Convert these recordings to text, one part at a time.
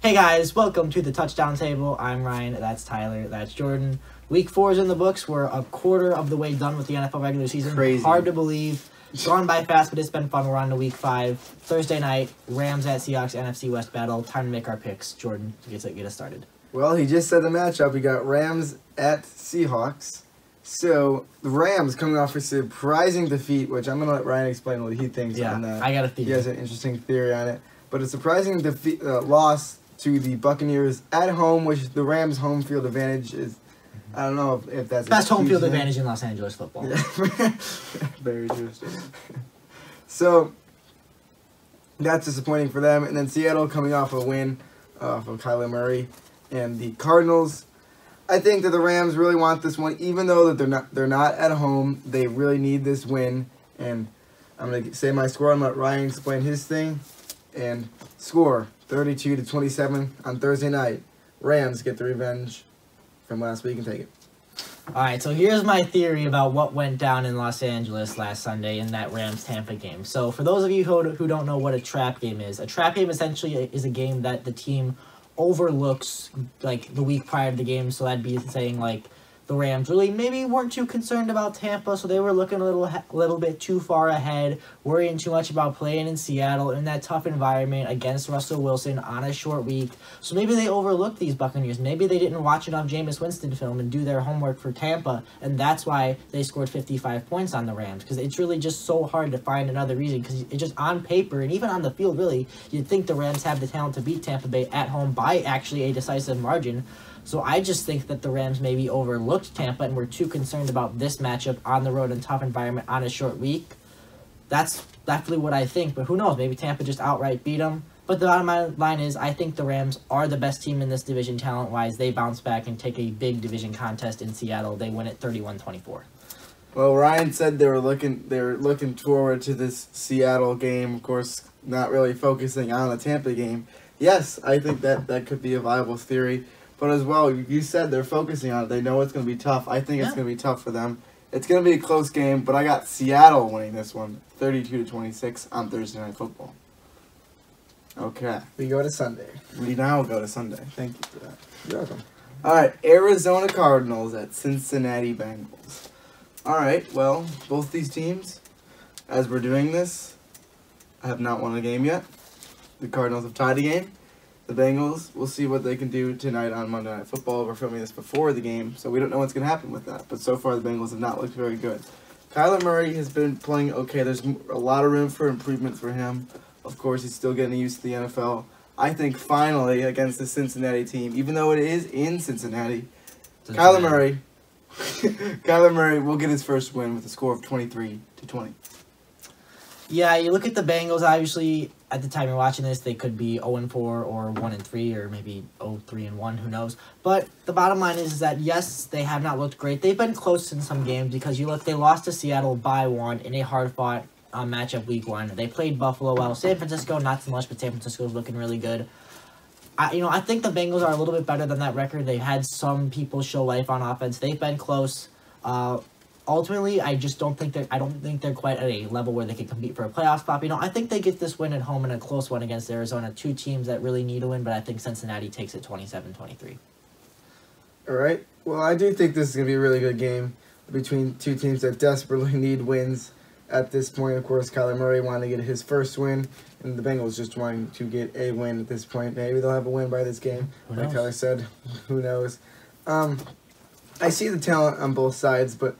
Hey guys, welcome to the Touchdown Table. I'm Ryan, that's Tyler, that's Jordan. Week 4 is in the books. We're a quarter of the way done with the NFL regular season. Crazy. Hard to believe. It's gone by fast, but it's been fun. We're on to week 5. Thursday night, Rams at Seahawks, NFC West battle. Time to make our picks. Jordan, get us started. Well, he just said the matchup. We got Rams at Seahawks. So, the Rams coming off a surprising defeat, which I'm going to let Ryan explain what he thinks on that. I got a theory. He has an interesting theory on it. But a surprising defeat, loss to the Buccaneers at home, which the Rams' home field advantage is, I don't know if that's best home field advantage in Los Angeles football. Yeah. Very true. So, that's disappointing for them. And then Seattle coming off a win from Kyler Murray. And the Cardinals, I think that the Rams really want this one, even though that they're not at home. They really need this win. And I'm going to say my score and let Ryan explain his thing. And score 32-27 on Thursday night. Rams get the revenge from last week and take it. Alright, so here's my theory about what went down in Los Angeles last Sunday in that Rams-Tampa game. So for those of you who don't know what a trap game is, a trap game essentially is a game that the team overlooks like the week prior to the game. So that'd be saying like the Rams really maybe weren't too concerned about Tampa, so they were looking a little bit too far ahead, worrying too much about playing in Seattle in that tough environment against Russell Wilson on a short week. So maybe they overlooked these Buccaneers. Maybe they didn't watch enough Jameis Winston film and do their homework for Tampa, and that's why they scored 55 points on the Rams, because it's really just so hard to find another reason, because it's just on paper and even on the field, really, you'd think the Rams have the talent to beat Tampa Bay at home by actually a decisive margin. So I just think that the Rams maybe overlooked Tampa and were too concerned about this matchup on the road in tough environment on a short week. That's definitely what I think, but who knows? Maybe Tampa just outright beat them. But the bottom line is I think the Rams are the best team in this division talent-wise. They bounce back and take a big division contest in Seattle. They win it 31-24. Well, Ryan said they were looking forward to this Seattle game. Of course, not really focusing on the Tampa game. Yes, I think that could be a viable theory. But as well, you said they're focusing on it. They know it's going to be tough. I think it's going to be tough for them. It's going to be a close game, but I got Seattle winning this one, 32-26 on Thursday Night Football. Okay. We go to Sunday. We now go to Sunday. Thank you for that. You're welcome. All right, Arizona Cardinals at Cincinnati Bengals. All right, well, both these teams, as we're doing this, have not won a game yet. The Cardinals have tied a game. The Bengals, we'll see what they can do tonight on Monday Night Football. We're filming this before the game, so we don't know what's going to happen with that. But so far, the Bengals have not looked very good. Kyler Murray has been playing okay. There's a lot of room for improvement for him. Of course, he's still getting used to the NFL. I think finally, against the Cincinnati team, even though it is in Cincinnati, Kyler Murray will get his first win with a score of 23-20. Yeah, you look at the Bengals, obviously, at the time you're watching this, they could be 0-4 or 1-3 or maybe 0-3-1, who knows. But the bottom line is that, yes, they have not looked great. They've been close in some games because you look, they lost to Seattle by 1 in a hard-fought matchup week 1. They played Buffalo well. San Francisco, not so much, but San Francisco's looking really good. I think the Bengals are a little bit better than that record. They've had some people show life on offense. They've been close. Ultimately, I just don't think they're quite at a level where they can compete for a playoff spot. I think they get this win at home in a close one against Arizona. Two teams that really need a win, but I think Cincinnati takes it 27-23. All right. Well, I do think this is going to be a really good game between two teams that desperately need wins at this point. Of course, Kyler Murray wanting to get his first win, and the Bengals just wanting to get a win at this point. Maybe they'll have a win by this game. Like Kyler said, who knows? I see the talent on both sides, but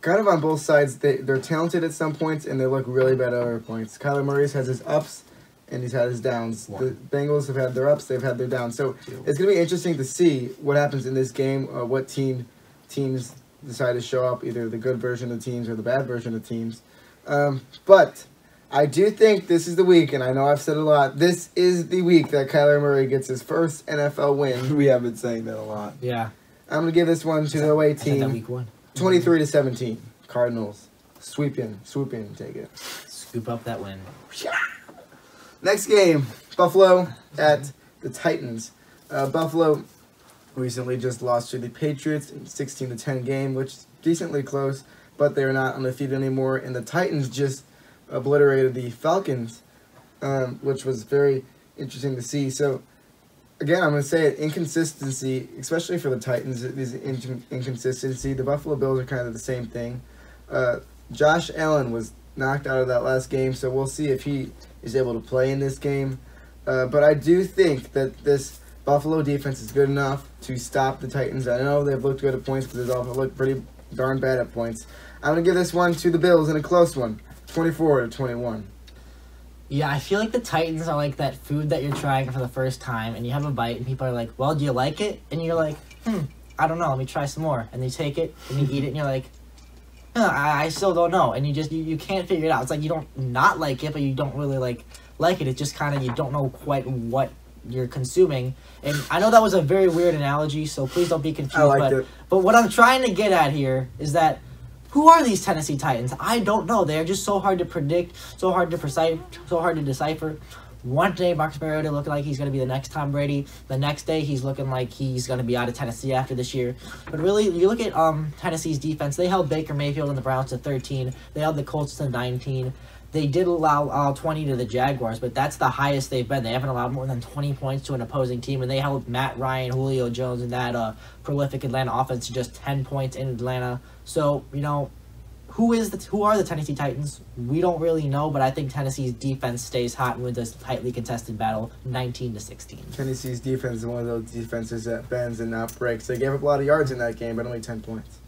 kind of on both sides, they're talented at some points, and they look really bad at other points. Kyler Murray's has his ups, and he's had his downs. The Bengals have had their ups, they've had their downs. So it's going to be interesting to see what happens in this game, what teams decide to show up, either the good version of teams or the bad version of teams. But I do think this is the week, and I know I've said it a lot, this is the week that Kyler Murray gets his first NFL win. We have been saying that a lot. Yeah. I'm going to give this one to the away team. That week 1. 23-17. Cardinals. Swoop in, take it. Scoop up that win. Next game, Buffalo at the Titans. Buffalo recently just lost to the Patriots in 16-10 game, which is decently close, but they're not undefeated anymore. And the Titans just obliterated the Falcons, which was very interesting to see. So again, I'm going to say it, inconsistency, especially for the Titans, is inconsistency. The Buffalo Bills are kind of the same thing. Josh Allen was knocked out of that last game, so we'll see if he is able to play in this game. But I do think that this Buffalo defense is good enough to stop the Titans. I know they've looked good at points, but they've also looked pretty darn bad at points. I'm going to give this one to the Bills in a close one, 24-21. Yeah, I feel like the Titans are like that food that you're trying for the first time, and you have a bite, and people are like, well, do you like it? And you're like, I don't know, let me try some more. And you take it, and you eat it, and you're like, I still don't know. And you can't figure it out. It's like you don't not like it, but you don't really like it. It's just kind of, you don't know quite what you're consuming. And I know that was a very weird analogy, so please don't be confused. I liked it. But what I'm trying to get at here is that who are these Tennessee Titans? I don't know. They're just so hard to predict, so hard to decipher. One day, Marcus Mariota looking like he's going to be the next Tom Brady. The next day, he's looking like he's going to be out of Tennessee after this year. But really, you look at Tennessee's defense. They held Baker Mayfield and the Browns to 13. They held the Colts to 19. They did allow 20 to the Jaguars, but that's the highest they've been. They haven't allowed more than 20 points to an opposing team, and they held Matt Ryan, Julio Jones, and that prolific Atlanta offense to just 10 points in Atlanta. So, who are the Tennessee Titans? We don't really know, but I think Tennessee's defense stays hot and wins this tightly contested battle, 19-16. Tennessee's defense is one of those defenses that bends and not breaks. They gave up a lot of yards in that game, but only 10 points.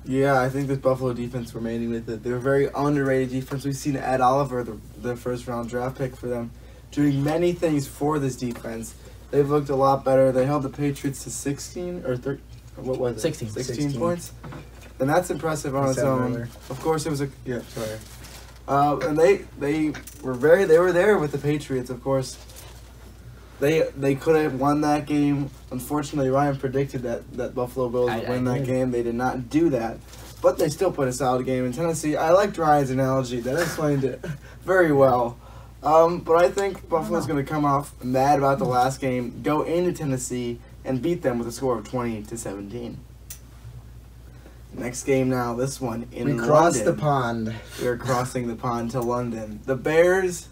Yeah, I think this Buffalo defense, we're mating with it. They're a very underrated defense. We've seen Ed Oliver, the first-round draft pick for them, doing many things for this defense. They've looked a lot better. They held the Patriots to 16 or 13. What was it? 16 points. And that's impressive on its own. Of course, it was a and they were there with the Patriots. Of course, they could have won that game. Unfortunately, Ryan predicted that Buffalo Bills would win that game. They did not do that, but they still put a solid game in Tennessee. I liked Ryan's analogy. That explained it very well. But I think Buffalo's going to come off mad about the last game, go into Tennessee, and beat them with a score of 20-17. Next game now, this one in London. We crossed the pond. We are crossing the pond to London. The Bears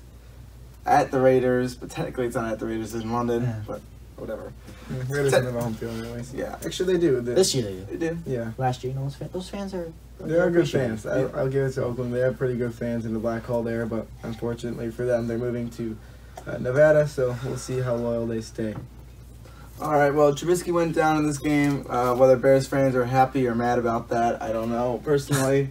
at the Raiders, but technically it's not at the Raiders, it's in London, but whatever. Raiders don't have a home field anyways. Yeah. Actually, they do. This year they do. They do. Yeah. Last year, those fans are... They are good fans. I'll give it to Oakland. They have pretty good fans in the Black Hole there, but unfortunately for them, they're moving to Nevada, so we'll see how loyal they stay. All right, well, Trubisky went down in this game. Whether Bears fans are happy or mad about that, I don't know. Personally,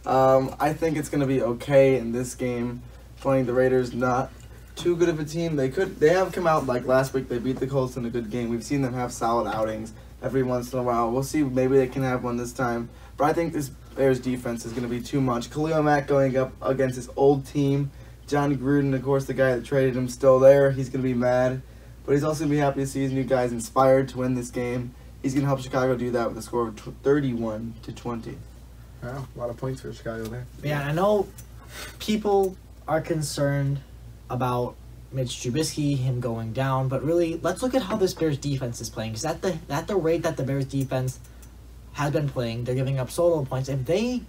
I think it's going to be okay in this game. Playing the Raiders, not too good of a team. They have come out like last week. They beat the Colts in a good game. We've seen them have solid outings every once in a while. We'll see. Maybe they can have one this time. But I think this Bears defense is going to be too much. Khalil Mack going up against his old team. John Gruden, of course, the guy that traded him, still there. He's going to be mad. But he's also going to be happy to see his new guys inspired to win this game. He's going to help Chicago do that with a score of 31-20. Wow, a lot of points for Chicago there. Yeah, I know people are concerned about Mitch Trubisky, him going down, but really, let's look at how this Bears defense is playing. Because at the rate that the Bears defense has been playing, they're giving up solo points. If they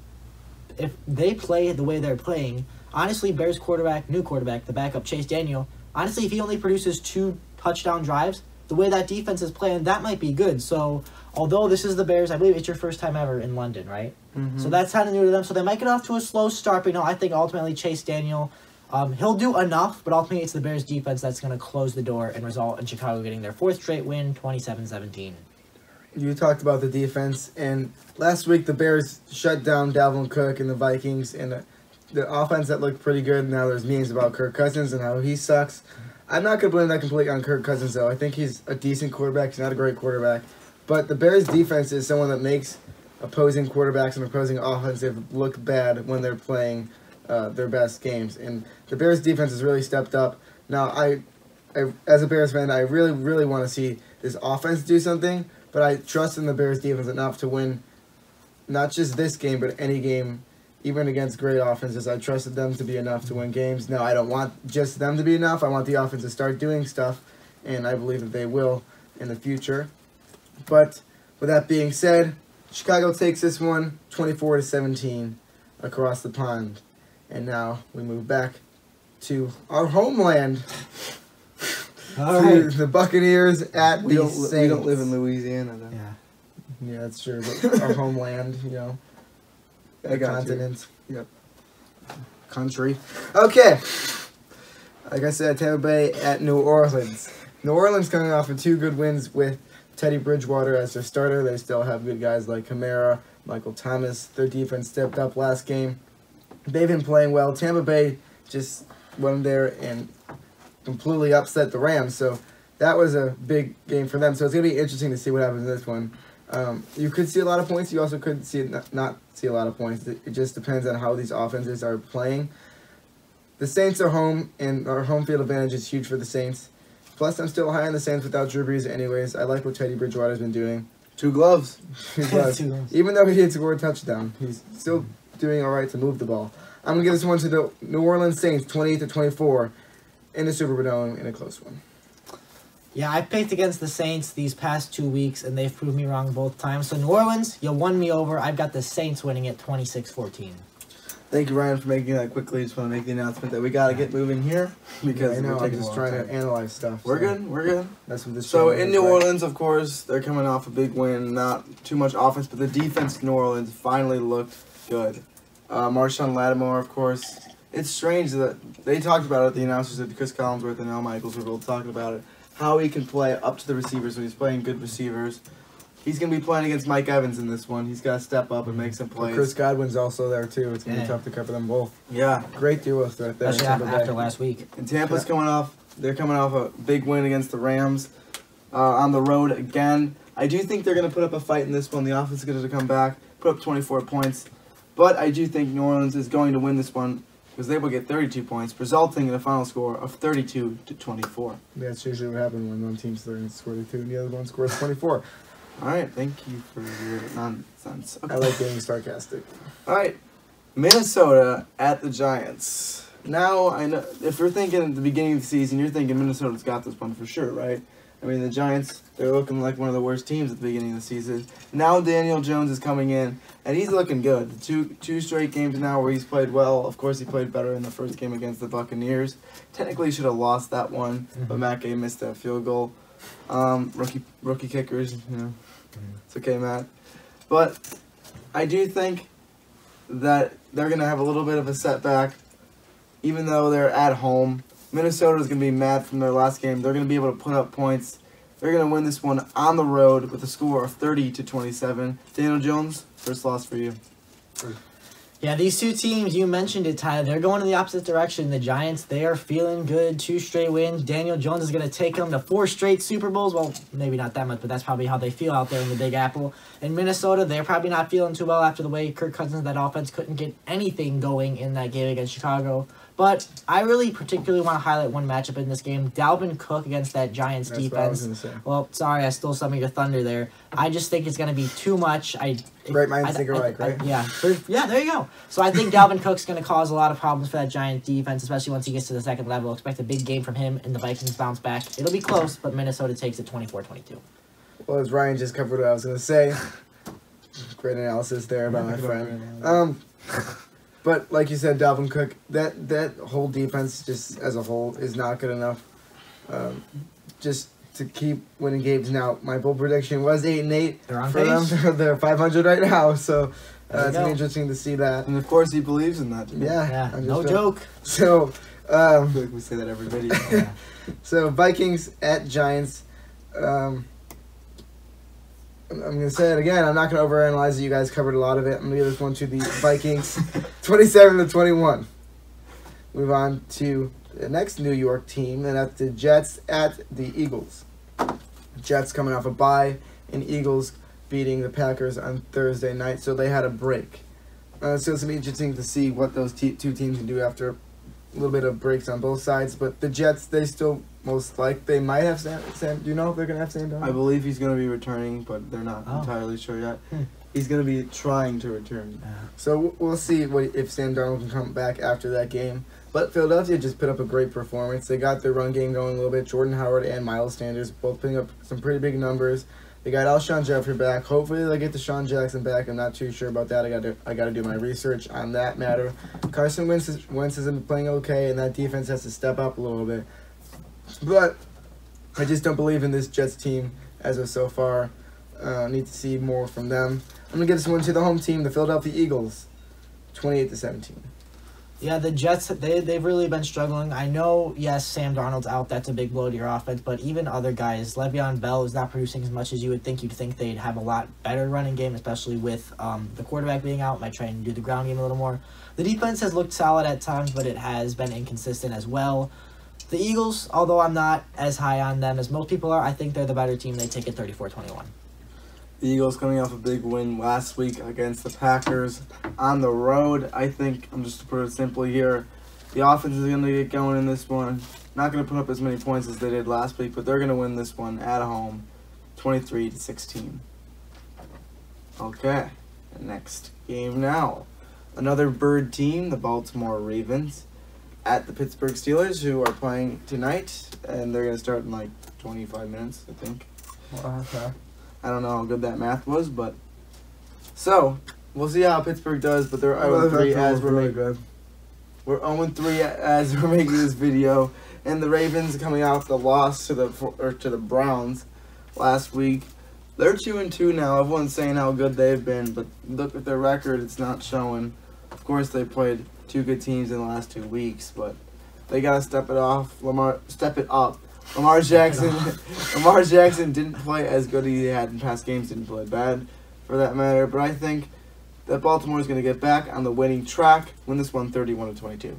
play the way they're playing, honestly, Bears new quarterback, the backup Chase Daniel, honestly, if he only produces 2 touchdown drives, the way that defense is playing, that might be good. So, although this is the Bears, I believe it's your first time ever in London, right? Mm-hmm. So that's kind of new to them. So they might get off to a slow start, but I think ultimately Chase Daniel, he'll do enough, but ultimately it's the Bears defense that's going to close the door and result in Chicago getting their 4th straight win, 27-17. You talked about the defense, and last week the Bears shut down Dalvin Cook and the Vikings, and the offense that looked pretty good. Now there's memes about Kirk Cousins and how he sucks. I'm not going to blame that completely on Kirk Cousins, though. I think he's a decent quarterback. He's not a great quarterback. But the Bears' defense is someone that makes opposing quarterbacks and opposing offensive look bad when they're playing their best games. And the Bears' defense has really stepped up. Now, I as a Bears fan, I really, really want to see this offense do something. But I trust in the Bears' defense enough to win not just this game, but any game. Even against great offenses, I trusted them to be enough to win games. Now, I don't want just them to be enough. I want the offense to start doing stuff, and I believe that they will in the future. But with that being said, Chicago takes this one 24-17 across the pond. And now we move back to our homeland. All to right. the Buccaneers at We the don't, Saints. we don't live in Louisiana, though. Yeah. Yeah, that's true. But our homeland, I the got you. continent. Yep. Country. Okay. Like I said, Tampa Bay at New Orleans. New Orleans coming off of 2 good wins with Teddy Bridgewater as their starter. They still have good guys like Kamara, Michael Thomas. Their defense stepped up last game. They've been playing well. Tampa Bay just went there and completely upset the Rams. So that was a big game for them. So it's going to be interesting to see what happens in this one. You could see a lot of points. You also could see not see a lot of points. It just depends on how these offenses are playing. The Saints are home, and our home field advantage is huge for the Saints. Plus, I'm still high on the Saints without Drew Brees anyways. I like what Teddy Bridgewater's been doing. 2 gloves. He does. Even though he didn't score a touchdown, he's still doing all right to move the ball. I'm going to give this one to the New Orleans Saints, 28-24, in the Superdome in a close one. Yeah, I picked against the Saints these past 2 weeks, and they've proved me wrong both times. So, New Orleans, you won me over. I've got the Saints winning it 26-14. Thank you, Ryan, for making that quickly. Just want to make the announcement that we got to get moving here because I know, we're I'm taking just a trying long to time. analyze stuff. We're so good. We're good. That's what this So channel in is, New right? Orleans, of course, they're coming off a big win. Not too much offense, but the defense in New Orleans finally looked good. Marshawn Lattimore, of course. It's strange that they talked about it. The announcers, that Chris Collinsworth and Al Michaels were both talking about it. How he can play up to the receivers when he's playing good receivers. He's going to be playing against Mike Evans in this one. He's got to step up and make some But plays. Chris Godwin's also there, too. It's going to be tough to cover them both. Yeah. Great duos right there. Especially in Tampa after Bay. last week. And Tampa's they're coming off a big win against the Rams on the road again. I do think they're going to put up a fight in this one. The offense is going to come back, put up 24 points. But I do think New Orleans is going to win this one because they will get 32 points, resulting in a final score of 32-24. That's usually what happens when one team's there and scores 2 and the other one scores 24. All right, thank you for your nonsense. Okay. I like being sarcastic. All right, Minnesota at the Giants. Now, I know if you're thinking at the beginning of the season, you're thinking Minnesota's got this one for sure, right? I mean, the Giants, they're looking like one of the worst teams at the beginning of the season. Now Daniel Jones is coming in, and he's looking good. Two straight games now where he's played well. Of course, he played better in the first game against the Buccaneers. Technically, he should have lost that one, but Matt Gay missed that field goal. Rookie kickers, it's okay, Matt. But I do think that they're going to have a little bit of a setback, even though they're at home. Minnesota's going to be mad from their last game. They're going to be able to put up points. They're going to win this one on the road with a score of 30-27. Daniel Jones, first loss for you. Yeah, these two teams, you mentioned it, Tyler. They're going in the opposite direction. The Giants, they are feeling good. 2 straight wins. Daniel Jones is going to take them to 4 straight Super Bowls. Well, maybe not that much, but that's probably how they feel out there in the Big Apple. In Minnesota, they're probably not feeling too well after the way Kirk Cousins and that offense couldn't get anything going in that game against Chicago. But I really particularly want to highlight one matchup in this game. Dalvin Cook against that Giants That's defense. what I was going to say. Well, sorry, I stole some of your thunder there. I just think it's going to be too much. Great minds think alike, right? Yeah, there you go. So I think Dalvin Cook's going to cause a lot of problems for that Giant defense, especially once he gets to the second level. Expect a big game from him, and the Vikings bounce back. It'll be close, but Minnesota takes it 24-22. Well, as Ryan just covered what I was going to say. Great analysis there by my friend. But like you said, Dalvin Cook, that whole defense just as a whole is not good enough. Just to keep winning games now. My bold prediction was 8-8 They're on for pace. them. They're 500 right now, so There you it's gonna go. be interesting to see that. And of course, he believes in that. Yeah, I'm no just- joke. So, I feel like we say that every video. Yeah. so Vikings at Giants. I'm going to say it again. I'm not going to overanalyze it. You guys covered a lot of it. I'm going to give this one to the Vikings, 27-21. Move on to the next New York team, and that's the Jets at the Eagles. Jets coming off a bye, and Eagles beating the Packers on Thursday night, so they had a break. So it's going to be interesting to see what those two teams can do after a little bit of breaks on both sides. But the Jets, they still most likely, they might have Sam. Do you know if they're going to have Sam Darnold? I believe he's going to be returning, but they're not Oh. entirely sure yet. He's going to be trying to return. So we'll see if Sam Darnold can come back after that game. But Philadelphia just put up a great performance. They got their run game going a little bit. Jordan Howard and Miles Sanders both putting up some pretty big numbers. They got Alshon Jeffrey back. Hopefully they'll get Deshaun Jackson back. I'm not too sure about that. I got to do my research on that matter. Carson Wentz has been playing okay, and that defense has to step up a little bit. But I just don't believe in this Jets team as of so far. Need to see more from them. I'm going to give this one to the home team, the Philadelphia Eagles, 28-17. Yeah, the Jets, they've really been struggling. I know, yes, Sam Darnold's out. That's a big blow to your offense. But even other guys, Le'Veon Bell is not producing as much as you would think. You'd think they'd have a lot better running game, especially with the quarterback being out. Might try and do the ground game a little more. The defense has looked solid at times, but it has been inconsistent as well. The Eagles, although I'm not as high on them as most people are, I think they're the better team. They take it 34-21. The Eagles coming off a big win last week against the Packers on the road. I think, I'm just to put it simply here, the offense is going to get going in this one. Not going to put up as many points as they did last week, but they're going to win this one at home, 23-16. Okay, next game now. Another bird team, the Baltimore Ravens, at the Pittsburgh Steelers, who are playing tonight, and they're going to start in like 25 minutes, I think. Okay. I don't know how good that math was, but so we'll see how Pittsburgh does. But they're 0-3 as we're making. We're 0-3 as we're making this video, and the Ravens coming off the loss to the Browns last week. They're 2-2 now. Everyone's saying how good they've been, but look at their record; it's not showing. Of course, they played two good teams in the last 2 weeks, but they gotta step it up. Lamar Jackson didn't play as good as he had in past games, didn't play bad for that matter, but I think that Baltimore is going to get back on the winning track, win this one 31-22.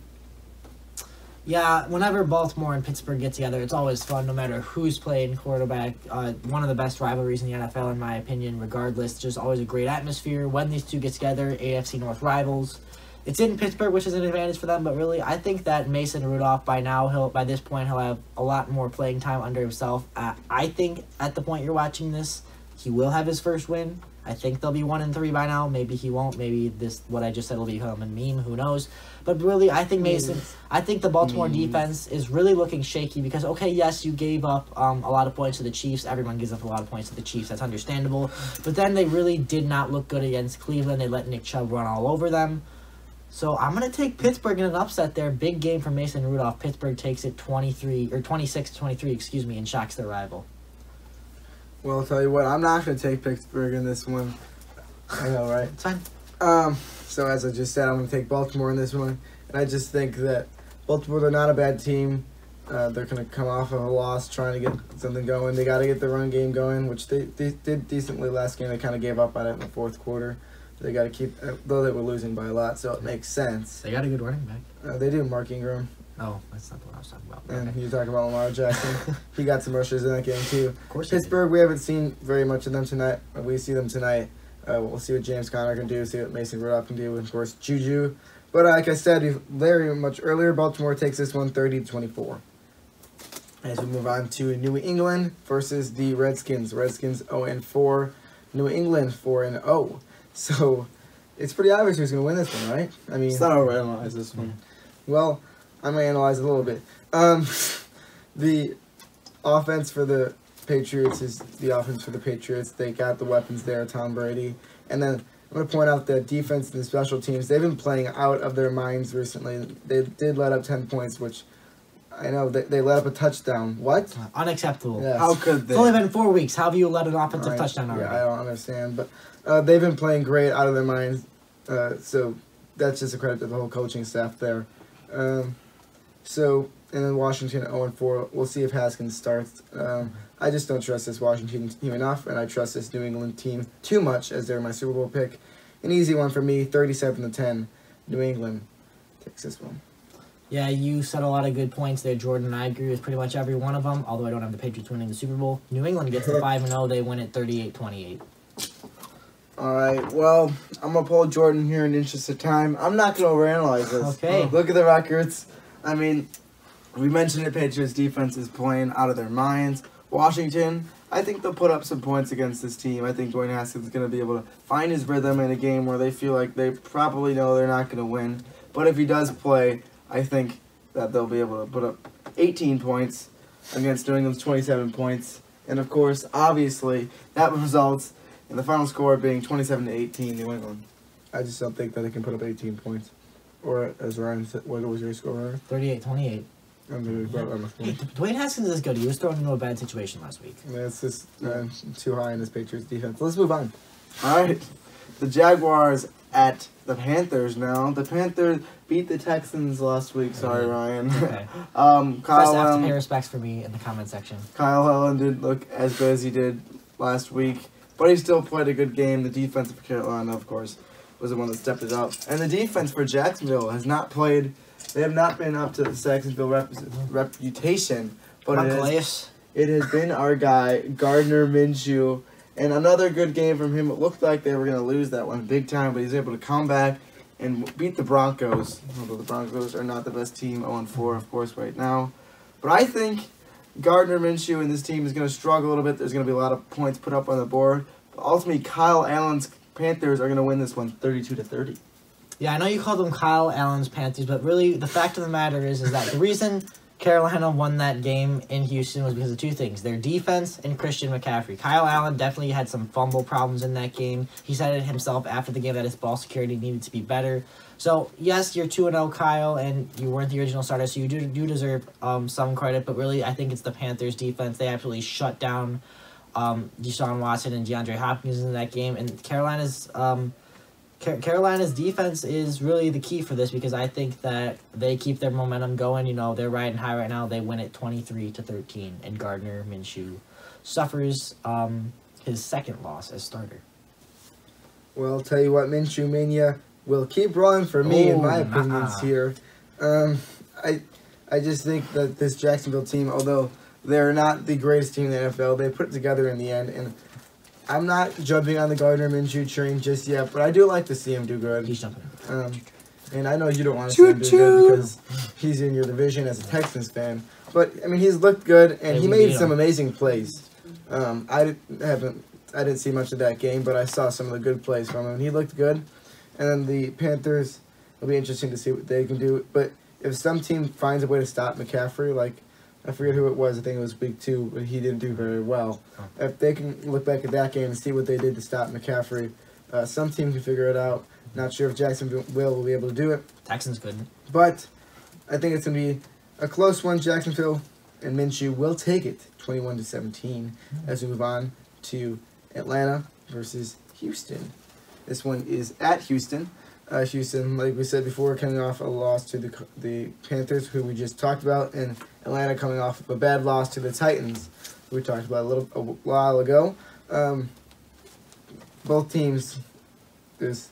Yeah, whenever Baltimore and Pittsburgh get together, it's always fun no matter who's playing quarterback. One of the best rivalries in the NFL, in my opinion, regardless. Just always a great atmosphere. When these two get together, AFC North rivals. It's in Pittsburgh, which is an advantage for them, but really, I think that Mason Rudolph, by this point, he'll have a lot more playing time under himself. I think at the point you're watching this, he will have his first win. I think they'll be 1-3 by now. Maybe he won't. Maybe what I just said will become a meme. Who knows? But really, I think I think the Baltimore defense is really looking shaky because, okay, yes, you gave up a lot of points to the Chiefs. Everyone gives up a lot of points to the Chiefs. That's understandable. But then they really did not look good against Cleveland. They let Nick Chubb run all over them. So I'm going to take Pittsburgh in an upset there. Big game for Mason Rudolph. Pittsburgh takes it 26-23, and shocks their rival. Well, I'll tell you what, I'm not going to take Pittsburgh in this one. I know, right? It's fine. So as I just said, I'm going to take Baltimore in this one. And I just think that Baltimore, they're not a bad team. They're going to come off of a loss trying to get something going. They got to get the run game going, which they did decently last game. They kind of gave up on it in the fourth quarter. They got to keep, though they were losing by a lot, so it makes sense. They got a good running back. They do, Mark Ingram. Oh, that's not the one I was talking about. And okay. you're talking about Lamar Jackson. He got some rushers in that game, too. Of course. Pittsburgh, we haven't seen very much of them tonight. We see them tonight. We'll see what James Conner can do, see what Mason Rudolph can do, and, of course, Juju. But like I said very much earlier, Baltimore takes this one 30-24. As we move on to New England versus the Redskins. Redskins 0-4. New England 4-0. So it's pretty obvious who's going to win this one, right? I mean, It's not overanalyze this one. well, I'm going to analyze it a little bit. The offense for the Patriots is the offense for the Patriots. They got the weapons there, Tom Brady. And then I'm going to point out the defense and the special teams. They've been playing out of their minds recently. They did let up 10 points, which I know they let up a touchdown. What? Unacceptable. Yes. How could they? It's only been 4 weeks. How have you let an offensive touchdown already? Yeah, I don't understand. But they've been playing great out of their minds. So that's just a credit to the whole coaching staff there. And then Washington 0-4. We'll see if Haskins starts. I just don't trust this Washington team enough, and I trust this New England team too much as they're my Super Bowl pick. An easy one for me, 37-10. New England takes this one. Yeah, you said a lot of good points there, Jordan, and I agree with pretty much every one of them, although I don't have the Patriots winning the Super Bowl. New England gets to 5-0. They win it 38-28. All right, well, I'm going to pull Jordan here in the interest of time. I'm not going to overanalyze this. Okay. Look at the records. I mean, we mentioned the Patriots defense is playing out of their minds. Washington, I think they'll put up some points against this team. I think Dwayne Haskins is going to be able to find his rhythm in a game where they feel like they probably know they're not going to win. But if he does play, I think that they'll be able to put up 18 points against New England's 27 points. And, of course, obviously, that results in the final score being 27-18 New England. I just don't think that they can put up 18 points. Or, as Ryan said, what was your score? 38-28. I'm really glad on the Hey, phone. Dwayne Haskins is good. He was thrown into a bad situation last week. That's just too high in this Patriots defense. Let's move on. All right. The Jaguars at the Panthers now. The Panthers beat the Texans last week. Sorry, Ryan. Okay. Kyle First, have to Allen. pay respects for me in the comment section. Kyle Allen didn't look as good as he did last week, but he still played a good game. The defense for Carolina, of course, was the one that stepped it up. And the defense for Jacksonville has not played. They have not been up to the Jacksonville reputation. But it has been our guy, Gardner Minshew. And another good game from him. It looked like they were going to lose that one big time, but he's able to come back and beat the Broncos. Although the Broncos are not the best team, 0-4, of course, right now. But I think Gardner Minshew and this team is going to struggle a little bit. There's going to be a lot of points put up on the board. But ultimately, Kyle Allen's Panthers are going to win this one 32-30. Yeah, I know you called them Kyle Allen's Panthers, but really the fact of the matter is that the reason Carolina won that game in Houston was because of two things: their defense and Christian McCaffrey. Kyle Allen definitely had some fumble problems in that game. He said it himself after the game that his ball security needed to be better. So, yes, you're 2-0, Kyle, and you weren't the original starter, so you do deserve some credit. But really, I think it's the Panthers' defense. They absolutely shut down Deshaun Watson and DeAndre Hopkins in that game. And Carolina's defense is really the key for this because I think that they keep their momentum going. You know, they're riding high right now. They win it 23-13, and Gardner Minshew suffers his second loss as starter. Well, I'll tell you what, Minshew Mania will keep rolling for me, in my opinions here. I just think that this Jacksonville team, although they're not the greatest team in the NFL, they put it together in the end. And I'm not jumping on the Gardner Minshew train just yet, but I do like to see him do good. He's jumping. And I know you don't want to see him do good because he's in your division as a Texans fan. But, I mean, he's looked good, and he made some amazing plays. I didn't see much of that game, but I saw some of the good plays from him. He looked good. And then the Panthers, it'll be interesting to see what they can do. But if some team finds a way to stop McCaffrey, like, I forget who it was, I think it was week 2, but he didn't do very well. If they can look back at that game and see what they did to stop McCaffrey, some team can figure it out. Not sure if Jacksonville will be able to do it. Texans couldn't. But I think it's going to be a close one. Jacksonville and Minshew will take it 21-17 as we move on to Atlanta versus Houston. This one is at Houston. Houston, like we said before, coming off a loss to the Panthers, who we just talked about, and Atlanta coming off of a bad loss to the Titans, who we talked about a while ago. Both teams, it's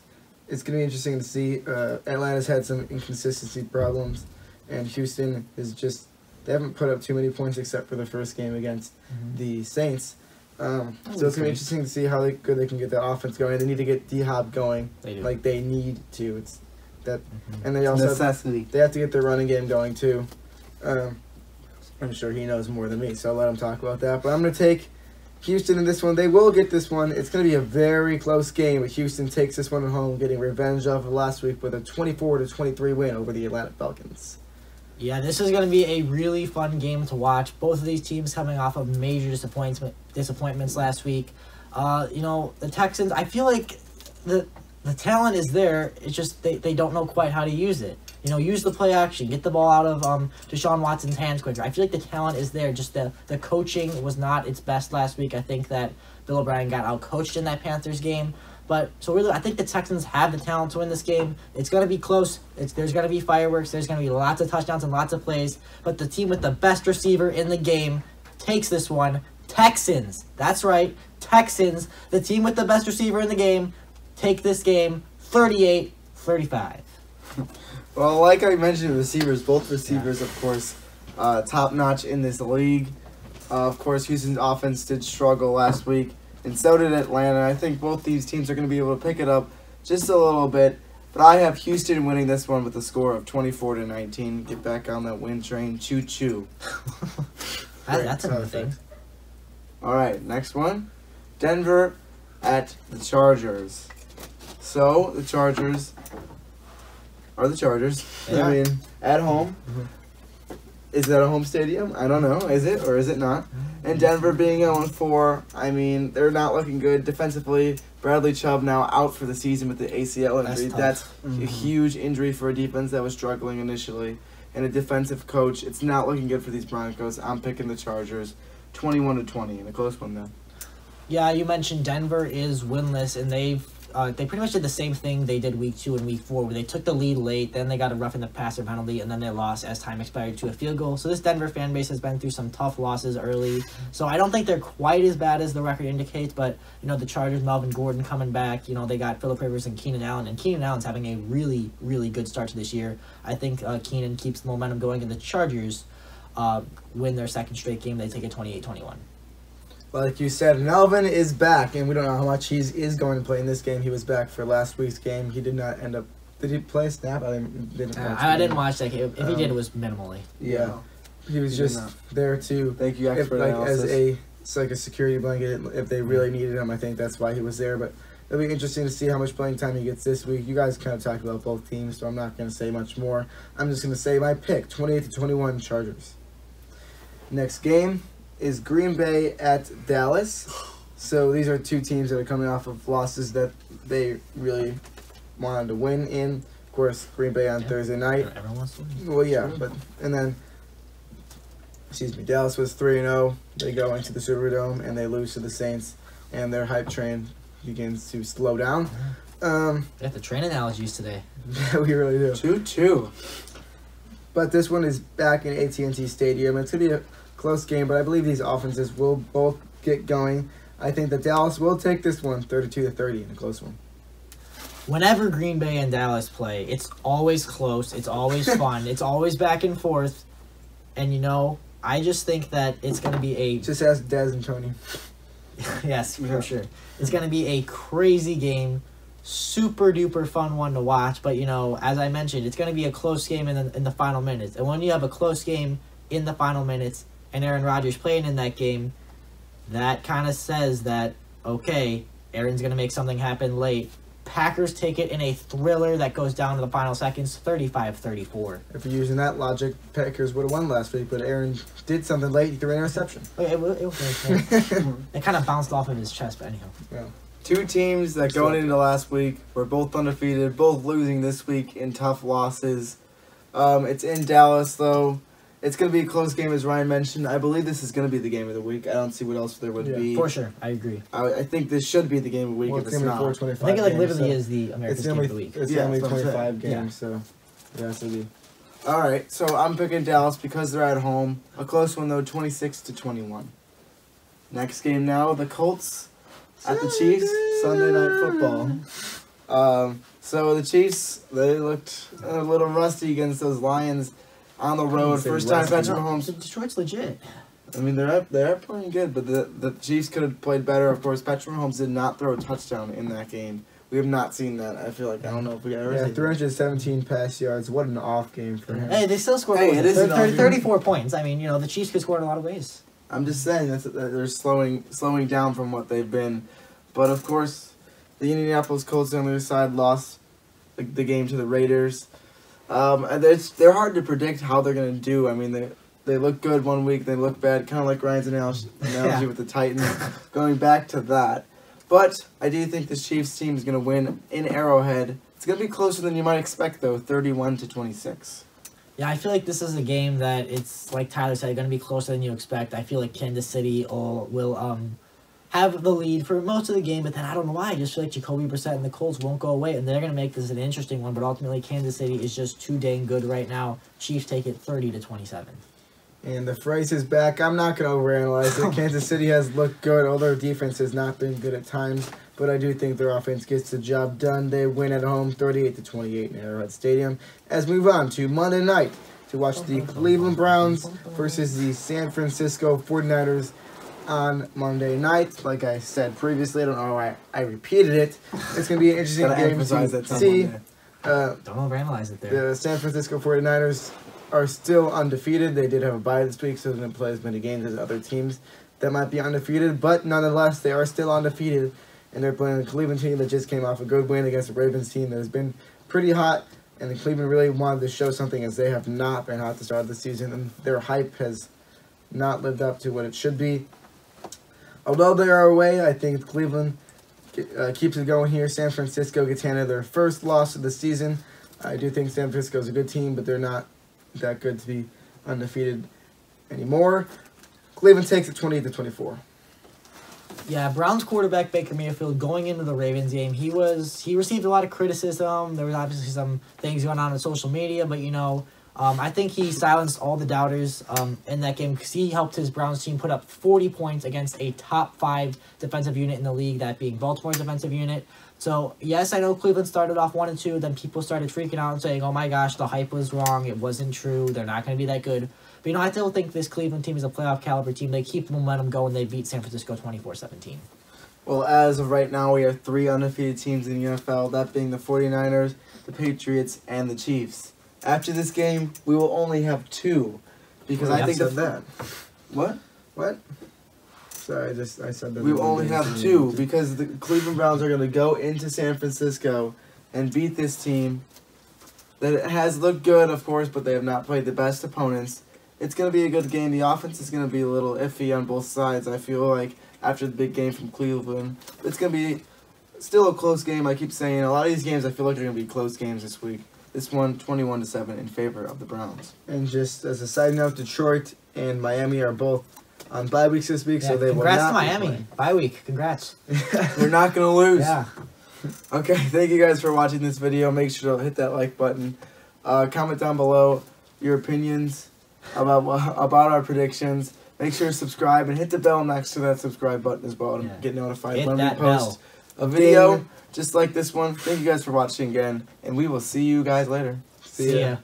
going to be interesting to see. Atlanta's had some inconsistency problems, and Houston is just, they haven't put up too many points except for the first game against the Saints. So it's going to be interesting to see how good they can get that offense going. They need to get D-Hop going like they need to. It's that, and they also they have to get their running game going too. I'm sure he knows more than me, so I'll let him talk about that. But I'm going to take Houston in this one. They will get this one. It's going to be a very close game, but Houston takes this one at home, getting revenge off of last week with a 24-23 win over the Atlanta Falcons. Yeah, this is going to be a really fun game to watch. Both of these teams coming off of major disappointments last week. You know, the Texans, I feel like the talent is there. It's just they don't know quite how to use it. You know, use the play action, get the ball out of Deshaun Watson's hands quicker. I feel like the talent is there. Just the coaching was not its best last week. I think that Bill O'Brien got outcoached in that Panthers game. But, so really, I think the Texans have the talent to win this game. It's going to be close. There's going to be fireworks. There's going to be lots of touchdowns and lots of plays. But the team with the best receiver in the game takes this one. Texans. That's right. Texans. The team with the best receiver in the game take this game 38-35. Well, like I mentioned, receivers, both receivers, of course, top-notch in this league. Of course, Houston's offense did struggle last week. And so did Atlanta. I think both these teams are going to be able to pick it up just a little bit. But I have Houston winning this one with a score of 24-19. Get back on that win train. Choo-choo. That's another thing. All right, next one. Denver at the Chargers. So, the Chargers are the Chargers. I mean, at home. Is that a home stadium? I don't know. Is it or is it not? And Denver being 0-4, I mean, they're not looking good defensively. Bradley Chubb now out for the season with the ACL injury. That's a huge injury for a defense that was struggling initially. and a defensive coach, it's not looking good for these Broncos. I'm picking the Chargers 21-20 in a close one, though. Yeah, you mentioned Denver is winless, and they pretty much did the same thing they did week 2 and week 4, where they took the lead late, then they got a roughing the passer penalty, and then they lost as time expired to a field goal. So this Denver fan base has been through some tough losses early. So I don't think they're quite as bad as the record indicates, but the Chargers, Melvin Gordon coming back, they got Phillip Rivers and Keenan Allen, and Keenan Allen's having a really, really good start to this year. I think Keenan keeps the momentum going, and the Chargers win their second straight game. They take it 28-21. Like you said, Melvin is back, and we don't know how much he is going to play in this game. He was back for last week's game. He did not end up. Did he play a snap? I didn't watch that game. If he did, it was minimally. Yeah, he was just there to. Thank you, expert analysis. It's like a security blanket. If they really needed him, I think that's why he was there. But it'll be interesting to see how much playing time he gets this week. You guys kind of talked about both teams, so I'm not going to say much more. I'm just going to say my pick: 28-21 Chargers. Next game is Green Bay at Dallas. So these are two teams that are coming off of losses that they really wanted to win in. Of course, Green Bay on Thursday night. Everyone wants to win. Well, yeah, Dallas was 3-0. They go into the Superdome and they lose to the Saints, and their hype train begins to slow down. They have the train analogies today. Yeah, we really do. 2-2. But this one is back in AT&T Stadium. It's going to be a close game, but I believe these offenses will both get going. I think that Dallas will take this one 32-30 in a close one. Whenever Green Bay and Dallas play, it's always close. It's always fun. It's always back and forth. And, I just think that it's going to be a... Just ask Dez and Tony. Yes, for sure. It's going to be a crazy game. Super duper fun one to watch. But, as I mentioned, it's going to be a close game in the final minutes. And when you have a close game in the final minutes, and Aaron Rodgers playing in that game, that kind of says that, okay, Aaron's going to make something happen late. Packers take it in a thriller that goes down to the final seconds, 35-34. If you're using that logic, Packers would have won last week, but Aaron did something late. He threw an interception. It kind of bounced off of his chest, but anyhow. Yeah. Two teams that going into last week were both undefeated, both losing this week in tough losses. It's in Dallas, though. It's going to be a close game, as Ryan mentioned. I believe this is going to be the game of the week. I don't see what else there would be. For sure, I agree. I think this should be the game of the week if it's not. I think it literally is the America's game of the week. It's only 25 games, so yeah, it'll be. All right, so I'm picking Dallas because they're at home. A close one, though, 26-21. Next game now, the Colts at the Chiefs, Sunday Night Football. So the Chiefs, they looked a little rusty against those Lions on the road. First time Patrick Mahomes. Detroit's legit. I mean, they're playing good, but the Chiefs could have played better. Of course, Patrick Mahomes did not throw a touchdown in that game. We have not seen that. I feel like I don't know if we ever. Yeah, 317 pass yards. What an off game for him. Hey, they still scored. Hey, it is 34 points. I mean, the Chiefs could score in a lot of ways. I'm just saying that they're slowing down from what they've been, but of course, the Indianapolis Colts on the other side lost the game to the Raiders. And they're hard to predict how they're going to do. I mean, they look good one week, they look bad, kind of like Ryan's analogy with the Titans, going back to that. But I do think the Chiefs team is going to win in Arrowhead. It's going to be closer than you might expect, though, 31-26. Yeah, I feel like this is a game that it's, like Tyler said, going to be closer than you expect. I feel like Kansas City will have the lead for most of the game, but then I don't know why. I just feel like Jacoby Brissett and the Colts won't go away, and they're going to make this an interesting one, but ultimately Kansas City is just too dang good right now. Chiefs take it 30-27. And the phrase is back. I'm not going to overanalyze it. Kansas City has looked good, although their defense has not been good at times, but I do think their offense gets the job done. They win at home 38-28 in Arrowhead Stadium. As we move on to Monday night to watch the Cleveland Browns versus the San Francisco 49ers. On Monday night, like I said previously, I don't know why I repeated it. It's going to be an interesting game to see. Don't overanalyze it there. The San Francisco 49ers are still undefeated. They did have a bye this week, so they didn't play as many games as other teams that might be undefeated. But nonetheless, they are still undefeated, and they're playing a Cleveland team that just came off a good win against the Ravens team that has been pretty hot. And the Cleveland really wanted to show something, as they have not been hot to start the season, and their hype has not lived up to what it should be. Although they are away, I think Cleveland keeps it going here. San Francisco gets handed their first loss of the season. I do think San Francisco is a good team, but they're not that good to be undefeated anymore. Cleveland takes it 28-24. Yeah, Browns quarterback Baker Mayfield going into the Ravens game, he received a lot of criticism. There was obviously some things going on social media, but I think he silenced all the doubters in that game because he helped his Browns team put up 40 points against a top 5 defensive unit in the league, that being Baltimore's defensive unit. So, yes, I know Cleveland started off 1-2, then people started freaking out and saying, oh my gosh, the hype was wrong, it wasn't true, they're not going to be that good. But, I still think this Cleveland team is a playoff caliber team. They keep the momentum going. They beat San Francisco 24-17. Well, as of right now, we have 3 undefeated teams in the NFL, that being the 49ers, the Patriots, and the Chiefs. After this game, we will only have 2. Because I think that. What? What? Sorry, I said that. We will only have 2 because the Cleveland Browns are going to go into San Francisco and beat this team that has looked good, of course, but they have not played the best opponents. It's going to be a good game. The offense is going to be a little iffy on both sides, I feel like, after the big game from Cleveland. It's going to be still a close game. I keep saying a lot of these games, I feel like they're going to be close games this week. This one, 21-7 in favor of the Browns. And just as a side note, Detroit and Miami are both on bye weeks this week, so they will not. Congrats to Miami. Bye week. Congrats. We're not going to lose. Yeah. Okay, thank you guys for watching this video. Make sure to hit that like button. Comment down below your opinions about our predictions. Make sure to subscribe and hit the bell next to that subscribe button as well to get notified when we post a video just like this one. Thank you guys for watching again, and we will see you guys later. See ya.